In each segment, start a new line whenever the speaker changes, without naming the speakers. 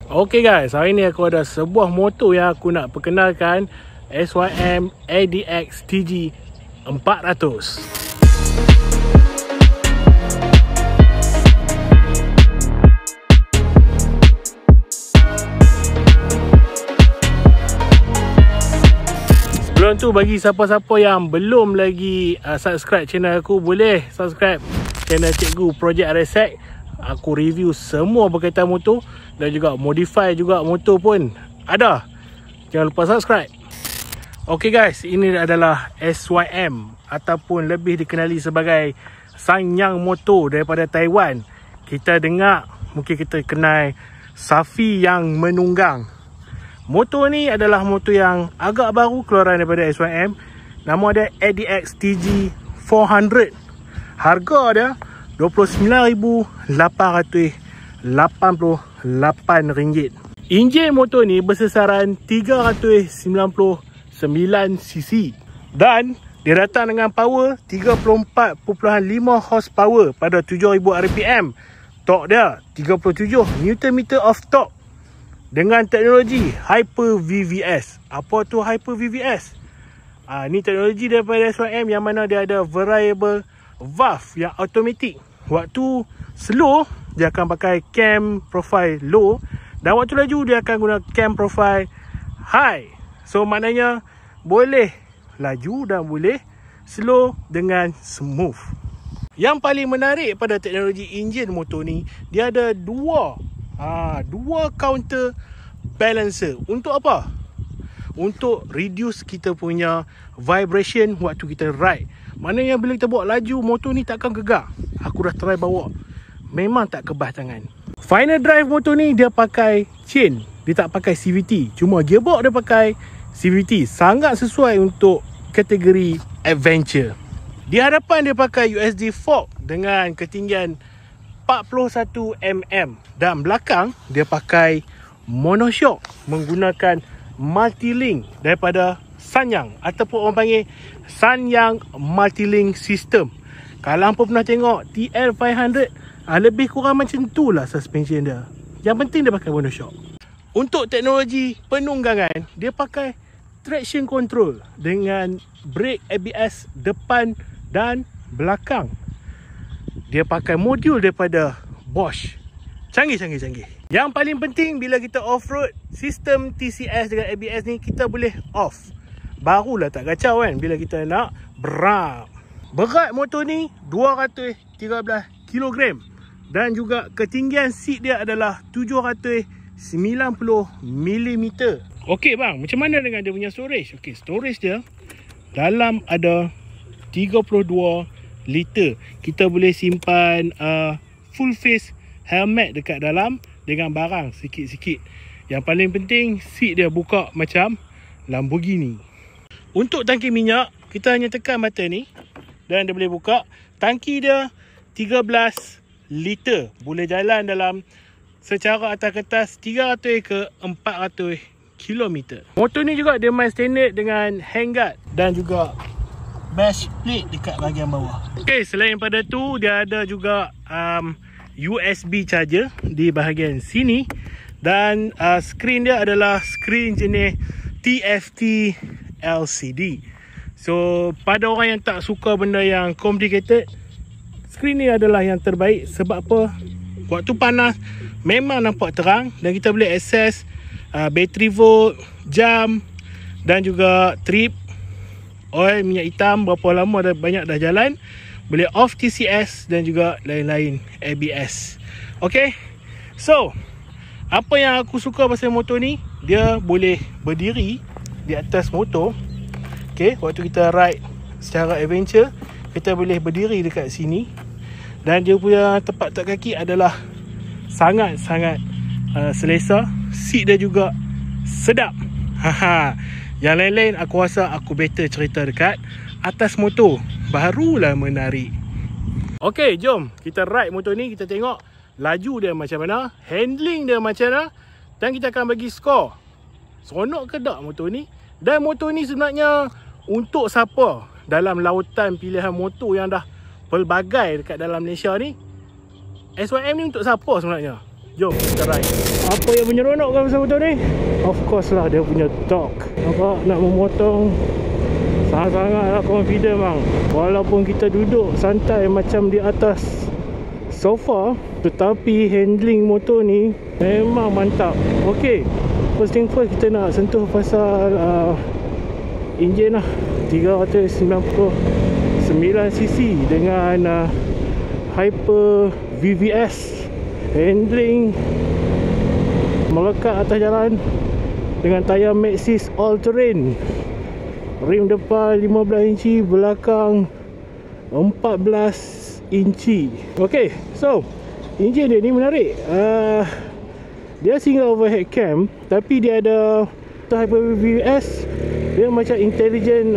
Okay guys, hari ni aku ada sebuah motor yang aku nak perkenalkan, SYM ADX TG 400. Sebelum tu, bagi siapa-siapa yang belum lagi subscribe channel aku, boleh subscribe channel Cikgu Project RSX. Aku review semua berkaitan motor dan juga modify juga motor pun ada. Jangan lupa subscribe. Okay guys, ini adalah SYM ataupun lebih dikenali sebagai Sanyang motor daripada Taiwan. Kita dengar, mungkin kita kenal Safi yang menunggang. Motor ni adalah motor yang agak baru keluaran daripada SYM. Nama dia ADX TG 400. Harga dia RM29,888. Enjin motor ni bersesaran 399cc dan dia datang dengan power 34.5 horsepower pada 7000 rpm. Torque dia 37 Nm of torque dengan teknologi Hyper VVS. Apa tu Hyper VVS? Ni teknologi daripada SYM yang mana dia ada variable valve yang automatic. Waktu slow dia akan pakai cam profile low dan waktu laju dia akan guna cam profile high. So maknanya boleh laju dan boleh slow dengan smooth. Yang paling menarik pada teknologi enjin motor ni, dia ada dua counter balancer. Untuk apa? Untuk reduce kita punya vibration waktu kita ride. Maknanya bila kita bawa laju, motor ni takkan gegar. Aku dah try bawa, memang tak kebas tangan. Final drive motor ni dia pakai chain, dia tak pakai CVT. Cuma gearbox dia pakai CVT. Sangat sesuai untuk kategori adventure. Di hadapan dia pakai USD fork dengan ketinggian 41mm. Dan belakang dia pakai monoshock menggunakan multi-link daripada Sanyang ataupun orang panggil Sanyang Multi-Link System. Kalau hampa pernah tengok TL500, lebih kurang macam tu lah suspension dia. Yang penting dia pakai monoshock. Untuk teknologi penunggangan, dia pakai traction control dengan brake ABS depan dan belakang. Dia pakai modul daripada Bosch. Canggih. Yang paling penting bila kita off-road, sistem TCS dengan ABS ni kita boleh off. Barulah tak kacau kan bila kita nak beram. Berat motor ni 213kg dan juga ketinggian seat dia adalah 790mm. Okey bang, macam mana dengan dia punya storage? Okey, storage dia dalam ada 32 liter. Kita boleh simpan full face helmet dekat dalam dengan barang sikit-sikit. Yang paling penting, seat dia buka macam Lamborghini. Untuk tangki minyak, kita hanya tekan button ni dan dia boleh buka. Tangki dia 13 liter. Boleh jalan dalam secara atas kertas 300 ke 400 km. Motor ni juga dia main standard dengan handguard dan juga bash plate dekat bahagian bawah. Okey, selain pada tu dia ada juga USB charger di bahagian sini dan skrin dia adalah skrin jenis TFT LCD. So pada orang yang tak suka benda yang complicated, skrin ni adalah yang terbaik. Sebab apa? Waktu panas memang nampak terang dan kita boleh akses battery volt, jam dan juga trip, oil, minyak hitam, berapa lama dah banyak dah jalan. Boleh off TCS dan juga lain-lain ABS. Okay, so apa yang aku suka pasal motor ni, dia boleh berdiri di atas motor. Okay, waktu kita ride secara adventure, kita boleh berdiri dekat sini. Dan dia punya tempat letak kaki adalah sangat-sangat selesa. Seat dia juga sedap. Yang lain-lain aku rasa aku better cerita dekat atas motor, barulah menarik. Okay, jom kita ride motor ni. Kita tengok laju dia macam mana, handling dia macam mana, dan kita akan bagi skor. Seronok ke tak motor ni? Dan motor ni sebenarnya untuk siapa dalam lautan pilihan motor yang dah pelbagai dekat dalam Malaysia ni, SYM ni untuk siapa sebenarnya? Jom kita ride. Apa yang menyeronokkan pasal motor ni? Of course lah, dia punya torque. Nampak nak memotong sangat-sangat lah confident bang. Walaupun kita duduk santai macam di atas sofa, tetapi handling motor ni memang mantap. Ok, first thing first, kita nak sentuh pasal enjin lah. 399cc dengan Hyper VVS. Handling melekat atas jalan dengan tayar Maxxis all terrain. Rim depan 15 inci, belakang 14 inci. Ok, so enjin dia ni menarik. Dia single overhead cam, tapi dia ada Hyper VVS. Dia macam intelligent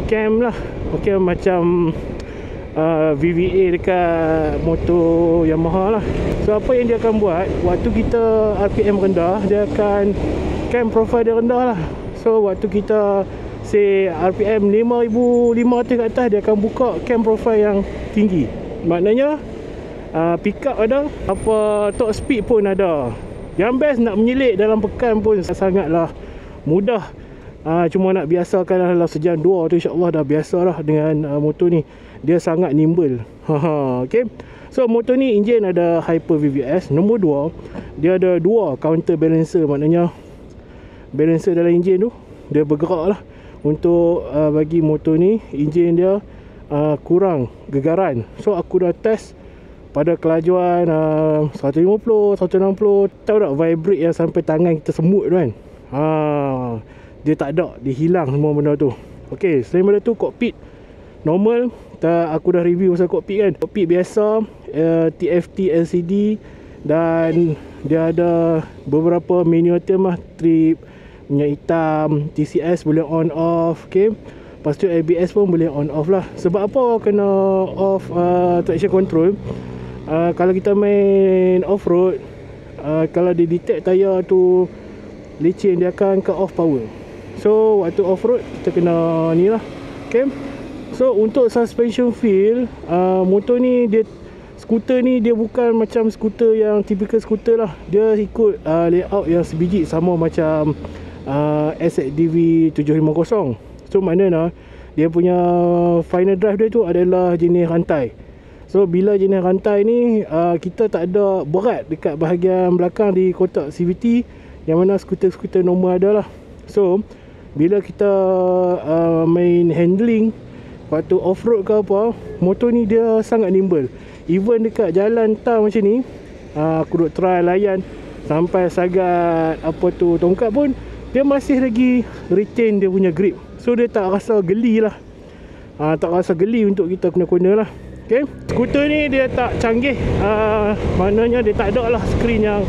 cam lah. Ok, macam VVA dekat motor Yamaha lah. So apa yang dia akan buat, waktu kita RPM rendah, dia akan cam profile dia rendah lah. So waktu kita say RPM 5500 ke atas, dia akan buka cam profile yang tinggi. Maknanya pick up ada, apa top speed pun ada. Yang best nak menyelit dalam pekan pun sangatlah mudah. Cuma nak biasakan dalam sejam dua tu, insyaAllah dah biasa lah dengan motor ni. Dia sangat nimble. Okay. So motor ni enjin ada Hyper VVS. Nombor 2, dia ada 2 counter balancer. Maknanya balancer dalam enjin tu dia bergerak lah untuk bagi motor ni enjin dia kurang gegaran. So aku dah test pada kelajuan 150, 160. Tahu tak vibrate yang sampai tangan kita semut tu kan? Dia tak ada, dia hilang semua benda tu. Ok, selain benda tu, kokpit normal. Aku dah review pasal kokpit kan. Kokpit biasa, TFT LCD, dan dia ada beberapa menu item lah. Trip, minyak hitam, TCS boleh on off. Ok, lepas tu ABS pun boleh on off lah. Sebab apa kena off traction control? Kalau kita main off-road, kalau dia detect tayar tu leceh, dia akan cut off power. So waktu off-road kita kena ni lah. Okay. So untuk suspension feel, motor ni, dia skuter ni dia bukan macam skuter yang typical skuter lah. Dia ikut layout yang sebiji sama macam SXDV 750. So maknanya dia punya final drive dia tu adalah jenis rantai. So bila jenis rantai ni, kita tak ada berat dekat bahagian belakang di kotak CVT, yang mana skuter-skuter normal ada lah. So bila kita main handling waktu off-road ke apa, motor ni dia sangat nimble. Even dekat jalan tar macam ni, aku duk try layan sampai sagat apa tu tongkat pun, dia masih lagi retain dia punya grip. So dia tak rasa geli lah, tak rasa geli untuk kita guna lah. Okay. Skuter ni dia tak canggih, maknanya dia tak ada lah screen yang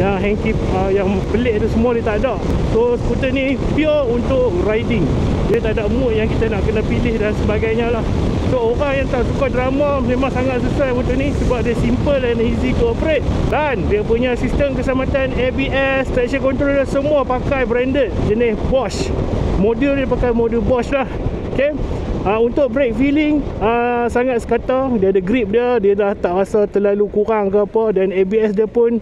handkeep, yang pelik tu semua dia tak ada. So skuter ni pure untuk riding. Dia tak ada mood yang kita nak kena pilih dan sebagainya lah. So orang yang tak suka drama memang sangat sesuai motor ni, sebab dia simple and easy to operate. Dan dia punya sistem keselamatan ABS, traction control dia semua pakai branded jenis Bosch. Model dia pakai model Bosch lah. Okay. Untuk brake feeling sangat sekata. Dia ada grip dia, dia dah tak rasa terlalu kurang ke apa. Dan ABS dia pun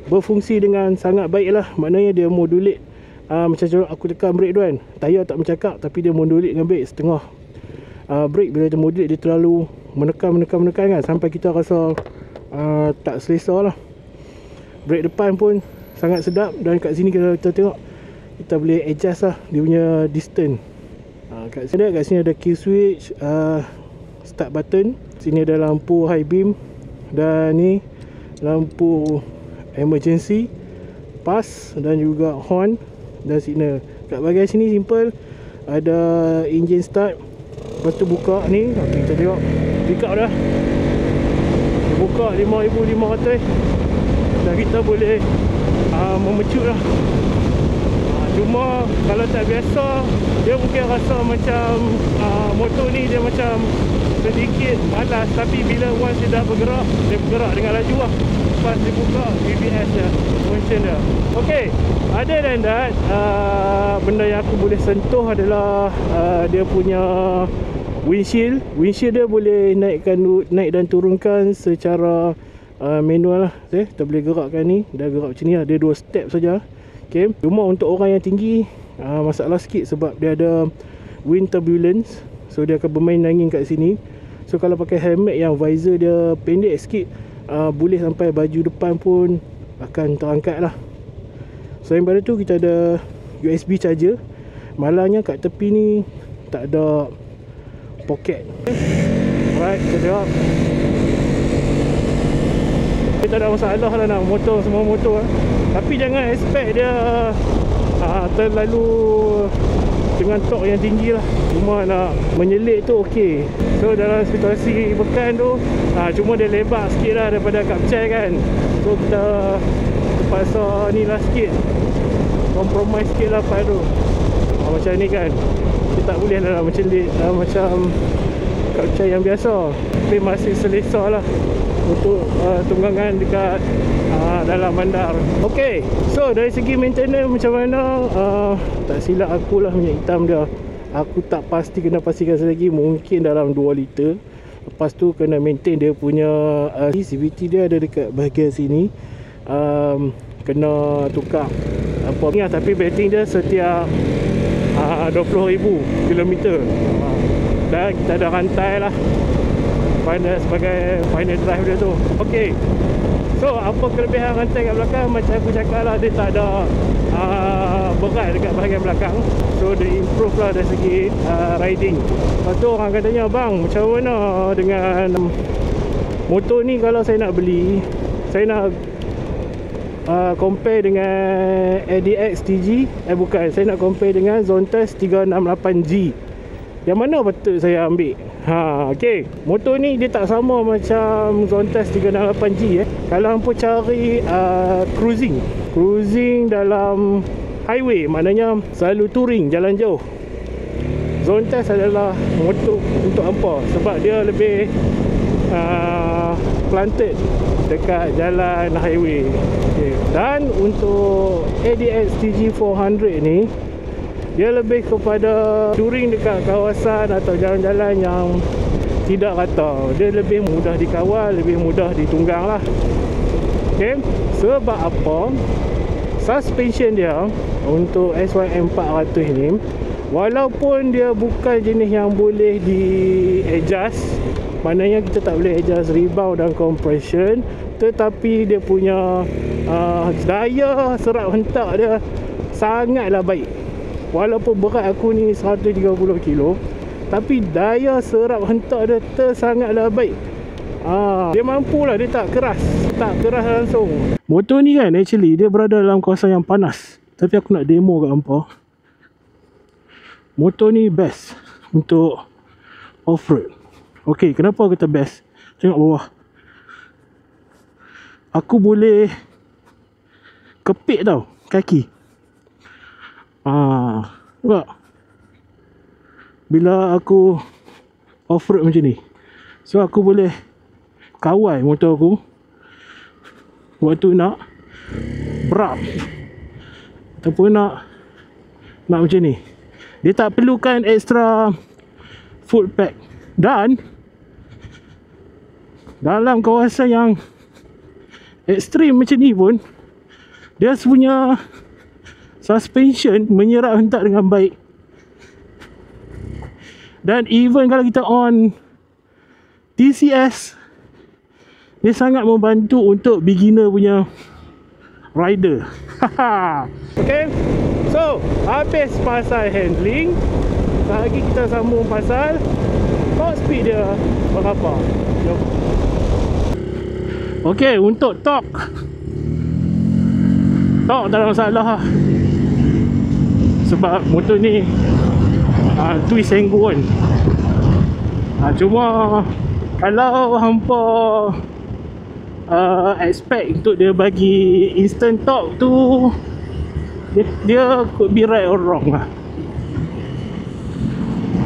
berfungsi dengan sangat baik lah. Maknanya dia modulate, macam aku tekan brake tu kan, tayar tak mencakap, tapi dia modulate dengan brake setengah. Brake bila dia modulate, dia terlalu menekan kan, sampai kita rasa tak selesa lah. Brake depan pun sangat sedap. Dan kat sini kita tengok, kita boleh adjust lah dia punya distance. Kat sini ada kill switch, start button. Sini ada lampu high beam, dan ni lampu emergency, pass, dan juga horn dan signal. Kat bahagian sini simple, ada engine start. Lepas tu buka ni, kita tengok pick up dah. Dia buka 5500, dan kita boleh memecut lah. Cuma kalau tak biasa, dia mungkin rasa macam motor ni dia macam sedikit malas. Tapi bila once dia dah bergerak, dia bergerak dengan laju lah. Lepas dia buka VVS dia, function dia. Okay, other than that, benda yang aku boleh sentuh adalah dia punya windshield. Windshield dia boleh naik dan turunkan secara manual lah. Kita boleh gerakkan ni. Dah gerak macam ni lah. Dia 2 step saja. Okay. Cuma untuk orang yang tinggi, masalah sikit sebab dia ada wind turbulence. So dia akan bermain angin kat sini. So kalau pakai helmet yang visor dia pendek sikit, boleh sampai baju depan pun akan terangkat lah. Selain pada tu, kita ada USB charger. Malangnya kat tepi ni tak ada poket. Alright, kita tengok. Dia tak ada masalah lah nak motor, semua motor lah. Tapi jangan expect dia terlalu dengan torque yang tinggi lah. Cuma nak menyelit tu okey. So dalam situasi bekan tu, cuma dia lebar sikit lah daripada kapcai kan. So kita terpaksa ni lah sikit, compromise sikit lah part tu. Macam ni kan, kita tak boleh lah mencelit macam kapcai yang biasa. Tapi masih selesa lah untuk tunggangan dekat dalam bandar. Ok, so dari segi maintenance macam mana, tak silap aku lah minyak hitam dia, aku tak pasti, kena pastikan lagi mungkin dalam 2 liter. Lepas tu kena maintain dia punya CVT dia ada dekat bahagian sini. Kena tukar apa ni, tapi betting dia setiap 20,000 km. Dan kita ada rantai lah sebagai final drive dia tu. Ok, so apa kelebihan rantai kat belakang? Macam aku cakap lah, dia tak ada berat dekat bahagian belakang. So dia improve lah dari segi riding. Lepas tu orang katanya, bang, macam mana dengan motor ni kalau saya nak beli, saya nak compare dengan ADX TG. Bukan, saya nak compare dengan Zontas 368G. Yang mana betul saya ambil? Okay, motor ni dia tak sama macam Zontas 368G. Kalau hampa cari cruising dalam highway, maknanya selalu touring, jalan jauh, Zontas adalah motor untuk hampa sebab dia lebih planted dekat jalan highway. Okay. Dan untuk ADX TG 400 ni, dia lebih kepada touring dekat kawasan atau jalan-jalan yang tidak rata. Dia lebih mudah dikawal, lebih mudah ditunggang lah. Okay. Sebab apa? Suspension dia untuk SYM 400 ni, walaupun dia bukan jenis yang boleh di adjust, maknanya kita tak boleh adjust rebound dan compression, tetapi dia punya daya serap hentak dia sangatlah baik. Walaupun berat aku ni 130 kilo, tapi daya serap hentak dia sangatlah baik. Dia mampulah, dia tak keras langsung. Motor ni kan actually dia berada dalam kawasan yang panas, tapi aku nak demo kat hampa. Motor ni best untuk off-road. Ok, kenapa kata best? Tengok bawah. Aku boleh kepit tau kaki. Nampak? Bila aku off-road macam ni, so aku boleh kawal motor aku waktu nak brap ataupun nak macam ni. Dia tak perlukan extra foot pack. Dan dalam kawasan yang ekstrim macam ni pun, dia punya suspension menyerap hentak dengan baik. Dan even kalau kita on TCS, dia sangat membantu untuk beginner punya rider. Okay, so habis pasal handling, lagi kita sambung pasal top speed dia berapa. Jom. Okay, untuk torque tak ada masalah lah. Sebab motor ni twist and go kan. Cuma kalau hampa expect untuk dia bagi instant torque tu, dia could be right or wrong lah.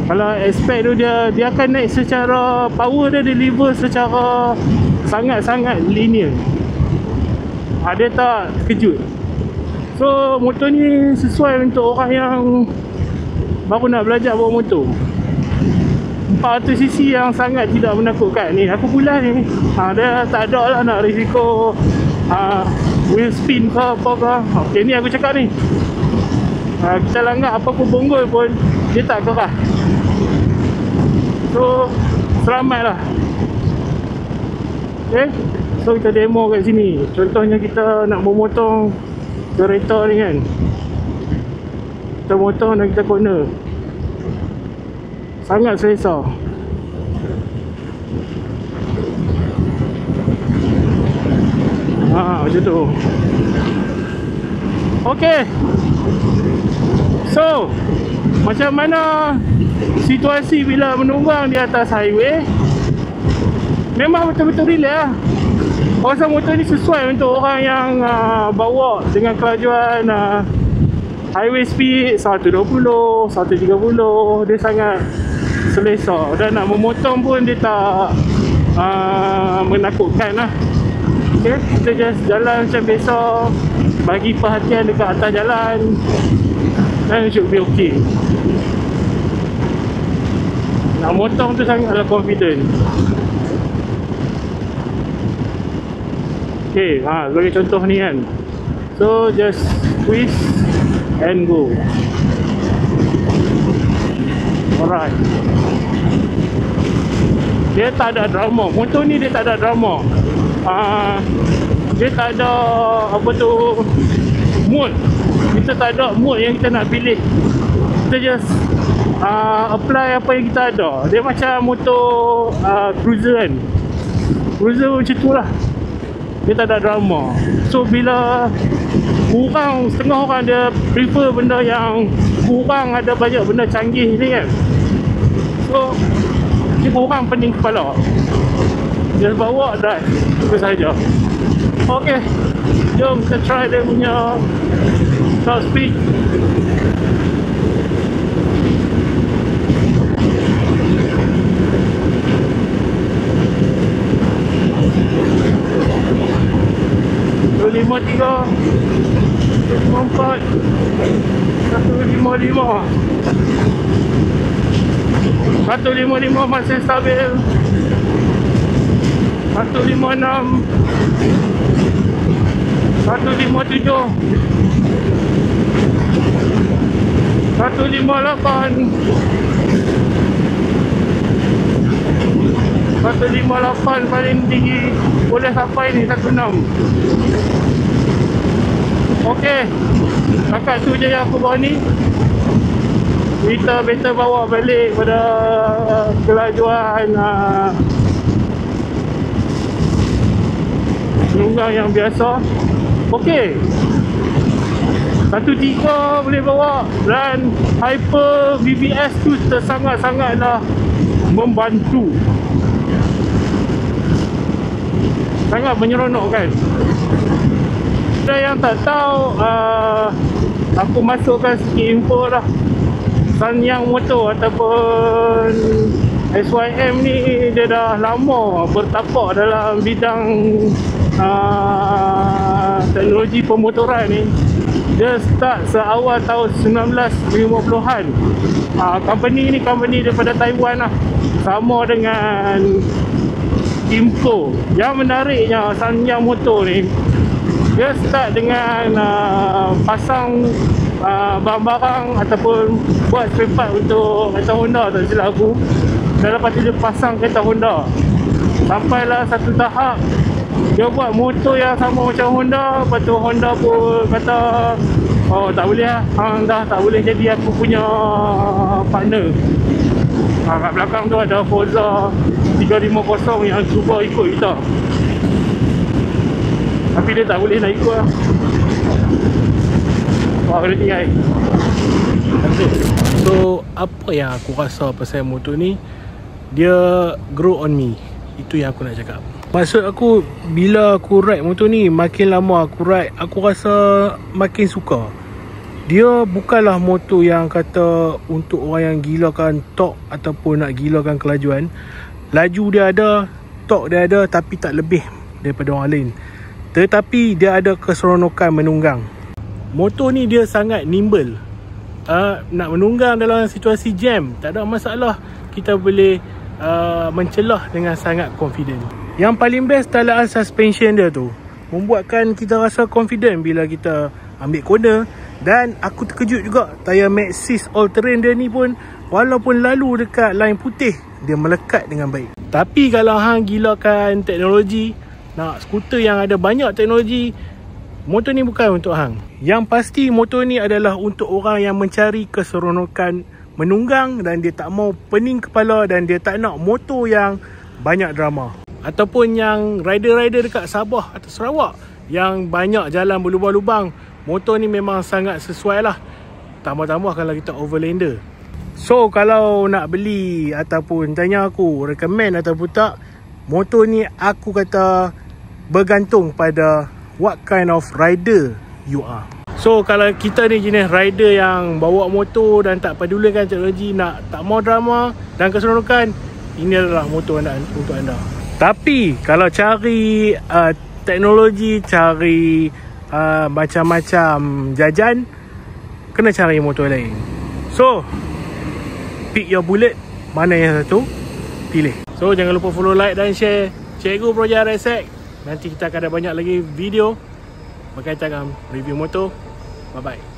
Kalau expect tu dia akan naik secara power, dia deliver secara sangat-sangat linear. Dia tak kejut. So motor ni sesuai untuk orang yang baru nak belajar bawa motor. 400cc yang sangat tidak menakutkan. Ni aku pula ni, dia tak ada lah nak risiko wheel spin ke apa ke. Okay, ni aku cakap ni, kita langgar apa pun bonggol pun dia tak kerah. So selamat lah. Okay, so kita demo kat sini. Contohnya kita nak memotong kereta ni kan, kita motong dan kita corner, sangat selesa. Macam tu. Okay, so macam mana situasi bila menunggang di atas highway? Memang betul-betul relax lah. Kawasan motor ni sesuai untuk orang yang bawa dengan kelajuan highway speed 120, 130. Dia sangat selesa. Dan nak memotong pun dia tak menakutkan lah. Okay, kita just jalan macam biasa, bagi perhatian dekat atas jalan, dan should be okay. Nak motong tu sangatlah confident. Okay, sebagai contoh ni kan, so just twist and go. Alright. Dia tak ada drama. Motor ni dia tak ada drama. Dia tak ada apa tu, mood. Kita tak ada mood yang kita nak pilih. Kita just apply apa yang kita ada. Dia macam motor cruiser kan. Cruiser macam tu lah. Dia tak ada drama. So bila kurang, setengah orang dia prefer benda yang kurang ada banyak benda canggih ni kan. So dia kurang pening kepala. Dia bawa drive, itu sahaja. Okay, jom kita try dia punya top speed. Lima 3 4 155 masih stabil. 156 157 158 paling tinggi boleh sampai ni 16. Okey, setakat tu je yang aku bawa ni. Kita better bawa balik pada kelajuan menunggang yang biasa. Okey, 1.3 boleh bawa, dan Hyper BBS tu sangat-sangatlah membantu. Sangat menyeronokkan. Ada yang tak tahu, aku masukkan sikit info lah. Sanyang Motor ataupun SYM ni dia dah lama bertapak dalam bidang teknologi pemotoran ni. Dia start seawal tahun 1950-an. Company ni company daripada Taiwan lah, sama dengan Imco. Yang menariknya Sanyang Motor ni, dia start dengan pasang barang-barang ataupun buat spare part untuk kereta Honda, tak silap aku. Dan lepas tu dia pasang kereta Honda. Sampailah satu tahap dia buat motor yang sama macam Honda. Lepas tu Honda pun kata, oh tak boleh lah, dah tak boleh jadi aku punya partner. Kat belakang tu ada Forza 350 yang cuba ikut kita, tapi dia tak boleh nak ikut lah. Wah, kena tinggal. So, apa yang aku rasa pasal motor ni, dia grow on me. Itu yang aku nak cakap. Maksud aku, bila aku ride motor ni, makin lama aku ride, aku rasa makin suka. Dia bukanlah motor yang kata untuk orang yang gilakan torque ataupun nak gilakan kelajuan. Laju dia ada, torque dia ada, tapi tak lebih daripada orang lain. Tetapi dia ada keseronokan menunggang. Motor ni dia sangat nimble. Nak menunggang dalam situasi jam tak ada masalah. kita boleh mencelah dengan sangat confident. Yang paling best talaan suspension dia tu membuatkan kita rasa confident bila kita ambil corner. Dan aku terkejut juga, tayar Maxxis All Terrain dia ni pun walaupun lalu dekat line putih, dia melekat dengan baik. Tapi kalau hang gilakan teknologi, nak skuter yang ada banyak teknologi, motor ni bukan untuk hang. Yang pasti motor ni adalah untuk orang yang mencari keseronokan menunggang dan dia tak mau pening kepala dan dia tak nak motor yang banyak drama. Ataupun yang rider-rider dekat Sabah atau Sarawak yang banyak jalan berlubang-lubang, motor ni memang sangat sesuai lah. Tambah-tambah kalau kita overlander. So kalau nak beli ataupun tanya aku recommend ataupun tak, motor ni aku kata bergantung pada what kind of rider you are. So kalau kita ni jenis rider yang bawa motor dan tak pedulikan teknologi, nak tak mau drama dan keseronokan, ini adalah motor anda, untuk anda. Tapi kalau cari teknologi, cari macam-macam jajan, kena cari motor lain. So pick your bullet, mana yang satu pilih. So jangan lupa follow, like dan share Cikgu Projek RSX. Nanti kita akan ada banyak lagi video berkaitan dengan review motor. Bye bye.